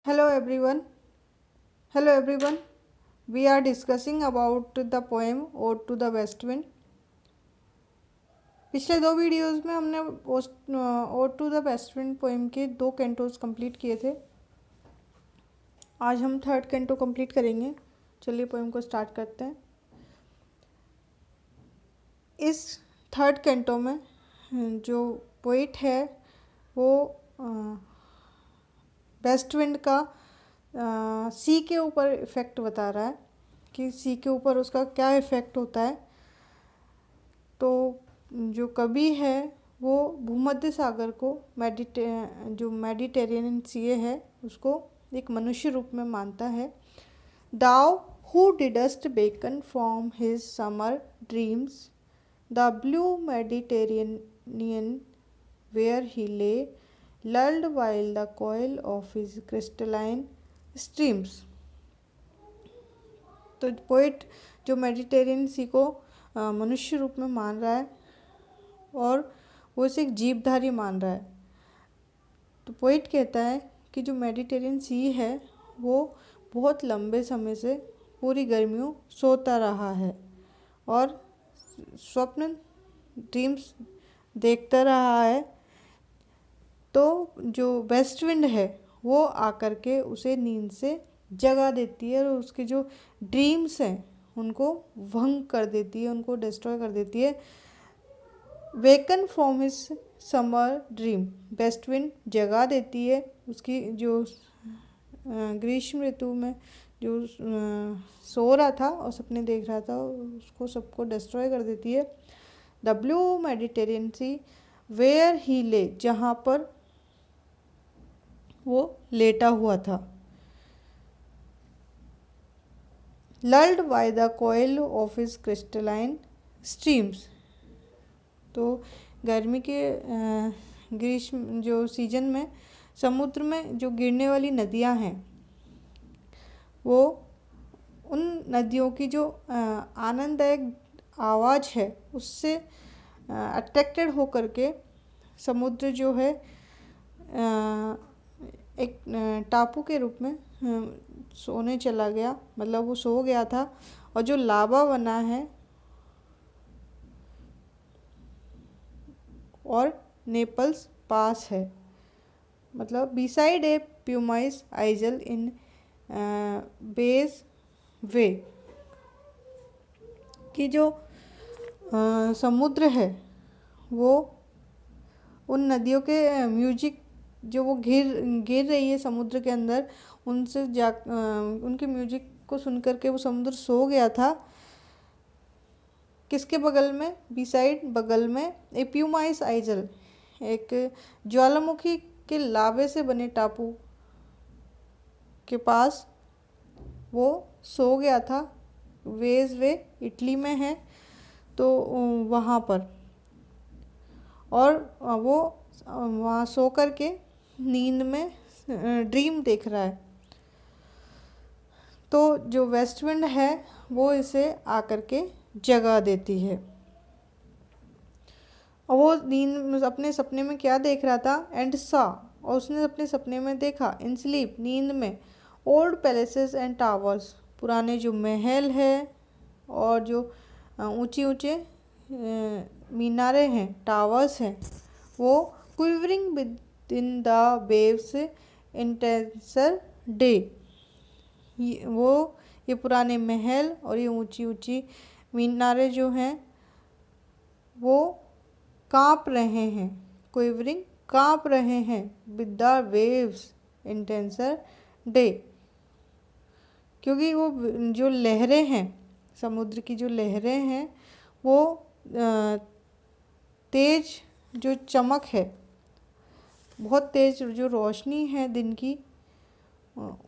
Hello everyone. Hello everyone. We are discussing about the poem Ode to the West Wind. पिछले दो videos में हमने ode to the west wind poem के 2 Cantos complete किए थे। आज हम थर्ड कैंटो कंप्लीट करेंगे। चलिए पोएम को स्टार्ट करते हैं। इस थर्ड कैंटो में जो पोइट है वो वेस्ट विंड का सी के ऊपर इफ़ेक्ट बता रहा है कि सी के ऊपर उसका क्या इफ़ेक्ट होता है। तो जो कवि है वो भूमध्य सागर को जो मेडिटेरेनियन सी है उसको एक मनुष्य रूप में मानता है। Thou who didst waken from his summer dreams the blue Mediterranean where he lay lulled while the coil of his crystalline streams। तो पोइट जो मेडिटेरियन सी को मनुष्य रूप में मान रहा है और वो इसे एक जीवधारी मान रहा है। तो पोइट कहता है कि जो मेडिटेरियन सी है वो बहुत लंबे समय से पूरी गर्मियों सोता रहा है और स्वप्न ड्रीम्स देखता रहा है। तो जो वेस्ट विंड है वो आकर के उसे नींद से जगा देती है और उसके जो ड्रीम्स हैं उनको भंग कर देती है, उनको डिस्ट्रॉय कर देती है। Woken from his summer dream, west wind जगा देती है उसकी जो ग्रीष्म ऋतु में जो सो रहा था और सपने देख रहा था उसको सबको डिस्ट्रॉय कर देती है। The blue Mediterranean sea where he lay, जहाँ पर वो लेटा हुआ था। Lulled by the coil of his crystalline streams, तो गर्मी के ग्रीष्म जो सीजन में समुद्र में जो गिरने वाली नदियां हैं वो उन नदियों की जो आनंददायक आवाज़ है उससे अट्रैक्टेड होकर के समुद्र जो है एक टापू के रूप में सोने चला गया, मतलब वो सो गया था। और जो लावा बना है और नेपल्स पास है, मतलब बिसाइड ए प्यूमाइस आइजल इन बेज वे, कि जो समुद्र है वो उन नदियों के म्यूजिक जो वो गिर रही है समुद्र के अंदर उनसे उनके म्यूजिक को सुन कर के वो समुद्र सो गया था। किसके बगल में? बिसाइड, बगल में ए प्यूमाइस आइजल, एक ज्वालामुखी के लावे से बने टापू के पास वो सो गया था। वेज वे इटली में है तो वहाँ पर, और वो वहाँ सो कर के नींद में ड्रीम देख रहा है। तो जो वेस्ट विंड है वो इसे आकर के जगा देती है और वो नींद अपने सपने में क्या देख रहा था? एंड सा, और उसने अपने सपने में देखा इन स्लीप, नींद में, ओल्ड पैलेसेस एंड टावर्स, पुराने जो महल है और जो ऊंचे ऊंचे मीनारे हैं, टावर्स हैं, वो quivering within the waves intenser day, ये पुराने महल और ये ऊंची ऊंची मीनारे जो हैं वो काँप रहे हैं, क्विवरिंग काँप रहे हैं, with the waves intenser day, क्योंकि वो जो लहरें हैं, समुद्र की जो लहरें हैं वो तेज जो चमक है, बहुत तेज जो रोशनी है दिन की,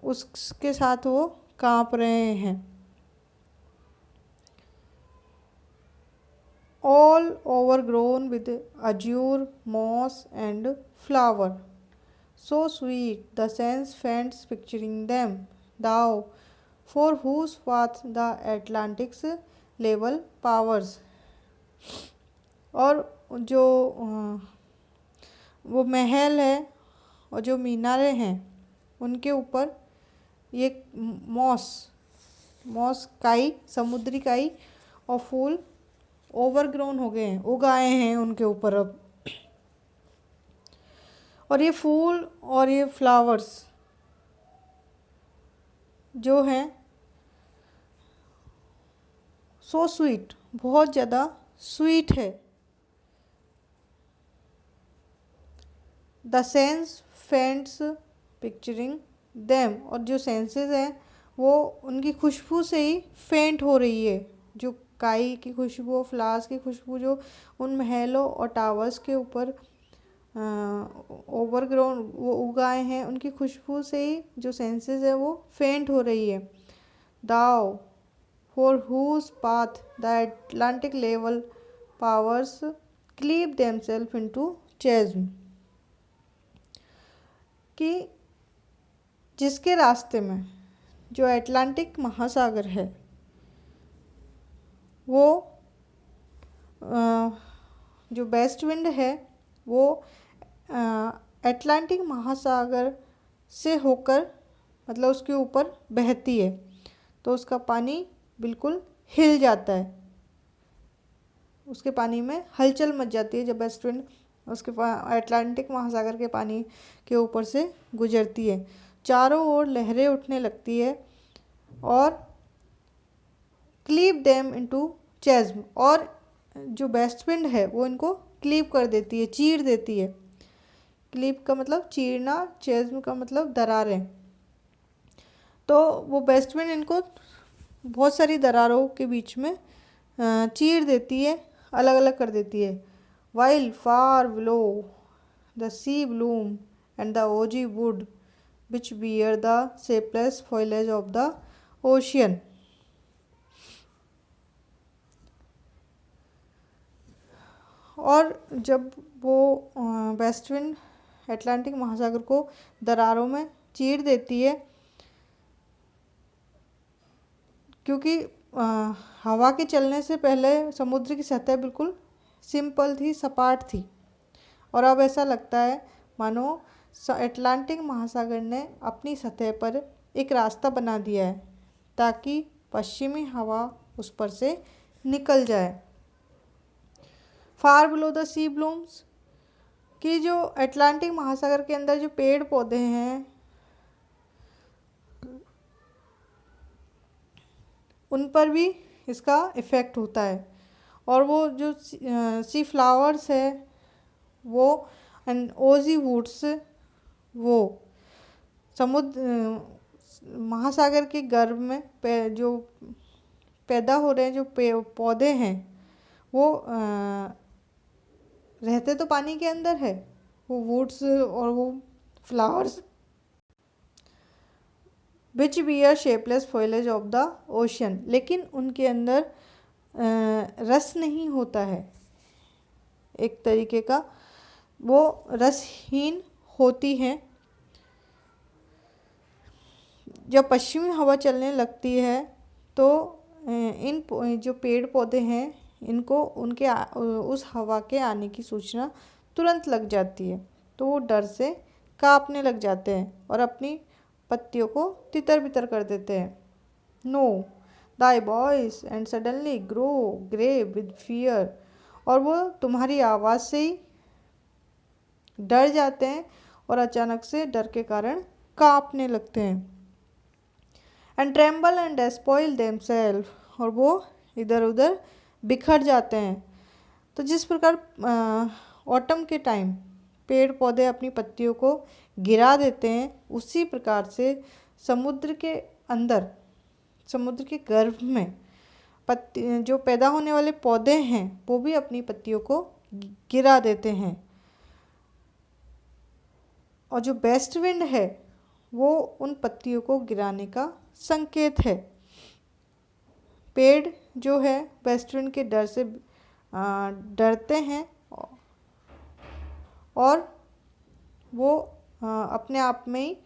उसके साथ वो काँप रहे हैं। All overgrown with azure, moss and flower, so sweet the sense faints picturing them, thou for whose path the Atlantic's level powers। और जो वो महल है और जो मीनारे हैं उनके ऊपर ये मॉस काई, समुद्री काई और फूल ओवरग्रोन हो गए हैं, उग आए हैं उनके ऊपर अब। और ये फूल और ये फ्लावर्स जो हैं सो स्वीट, बहुत ज़्यादा स्वीट है। द सेंस फेंट्स पिक्चरिंग देम, और जो सेंसेस हैं वो उनकी खुशबू से ही फेंट हो रही है। जो काई की खुशबू, फ्लावर्स की खुशबू जो उन महलों और टावर्स के ऊपर ओवरग्रोन वो उगाए हैं, उनकी खुशबू से ही जो सेंसेस है वो फेंट हो रही है। Thou for whose path the Atlantic level powers cleave themselves into chasms, कि जिसके रास्ते में जो एटलांटिक महासागर है वो जो वेस्ट विंड है वो एटलांटिक महासागर से होकर मतलब उसके ऊपर बहती है, तो उसका पानी बिल्कुल हिल जाता है, उसके पानी में हलचल मच जाती है जब वेस्ट विंड उसके अटलांटिक महासागर के पानी के ऊपर से गुजरती है। चारों ओर लहरें उठने लगती है और क्लीव देम इनटू चेज्म, और जो वेस्ट विंड है वो इनको क्लीव कर देती है, चीर देती है। क्लीव का मतलब चीरना, चेज्म का मतलब दरारें। तो वो वेस्ट विंड इनको बहुत सारी दरारों के बीच में चीर देती है, अलग अलग कर देती है। While far below the sea bloom and the oozy wood which bear the shapeless foliage of the ocean. और जब वो वेस्ट विंड अटलांटिक महासागर को दरारों में चीर देती है, क्योंकि हवा के चलने से पहले समुद्र की सतह बिल्कुल सिंपल थी, सपाट थी, और अब ऐसा लगता है मानो अटलांटिक महासागर ने अपनी सतह पर एक रास्ता बना दिया है ताकि पश्चिमी हवा उस पर से निकल जाए। Far below the sea blooms, कि जो अटलांटिक महासागर के अंदर जो पेड़ पौधे हैं उन पर भी इसका इफ़ेक्ट होता है, और वो जो सी फ्लावर्स है वो एंड ओजी वुड्स वो समुद्र महासागर के गर्भ में जो पैदा हो रहे हैं जो पौधे हैं वो रहते तो पानी के अंदर है, वो वुड्स और वो flowers which bear shapeless foliage of the ocean, लेकिन उनके अंदर रस नहीं होता है, एक तरीके का वो रसहीन होती हैं। जब पश्चिमी हवा चलने लगती है तो इन जो पेड़ पौधे हैं इनको उनके उस हवा के आने की सूचना तुरंत लग जाती है, तो वो डर से कांपने लग जाते हैं और अपनी पत्तियों को तितर बितर कर देते हैं। No Dai boys and suddenly grow grey with fear, और वो तुम्हारी आवाज़ से ही डर जाते हैं और अचानक से डर के कारण कांपने लगते हैं। And tremble and spoil themselves, और वो इधर उधर बिखर जाते हैं। तो जिस प्रकार ऑटम के टाइम पेड़ पौधे अपनी पत्तियों को गिरा देते हैं, उसी प्रकार से समुद्र के अंदर, समुद्र के गर्भ में पत्ती जो पैदा होने वाले पौधे हैं वो भी अपनी पत्तियों को गिरा देते हैं। और जो वेस्ट विंड है वो उन पत्तियों को गिराने का संकेत है। पेड़ जो है वेस्ट विंड के डर से डरते हैं और वो अपने आप में ही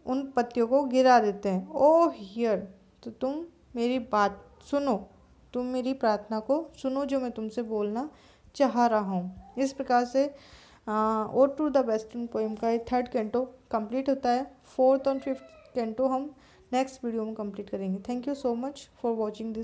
उन पत्तियों को गिरा देते हैं। ओह हियर, तो तुम मेरी बात सुनो, तुम मेरी प्रार्थना को सुनो जो मैं तुमसे बोलना चाह रहा हूँ। इस प्रकार से ode to the western poem का ये 3rd कैंटो कंप्लीट होता है। 4th और 5th कैंटो हम नेक्स्ट वीडियो में कंप्लीट करेंगे। Thank you so much for watching this.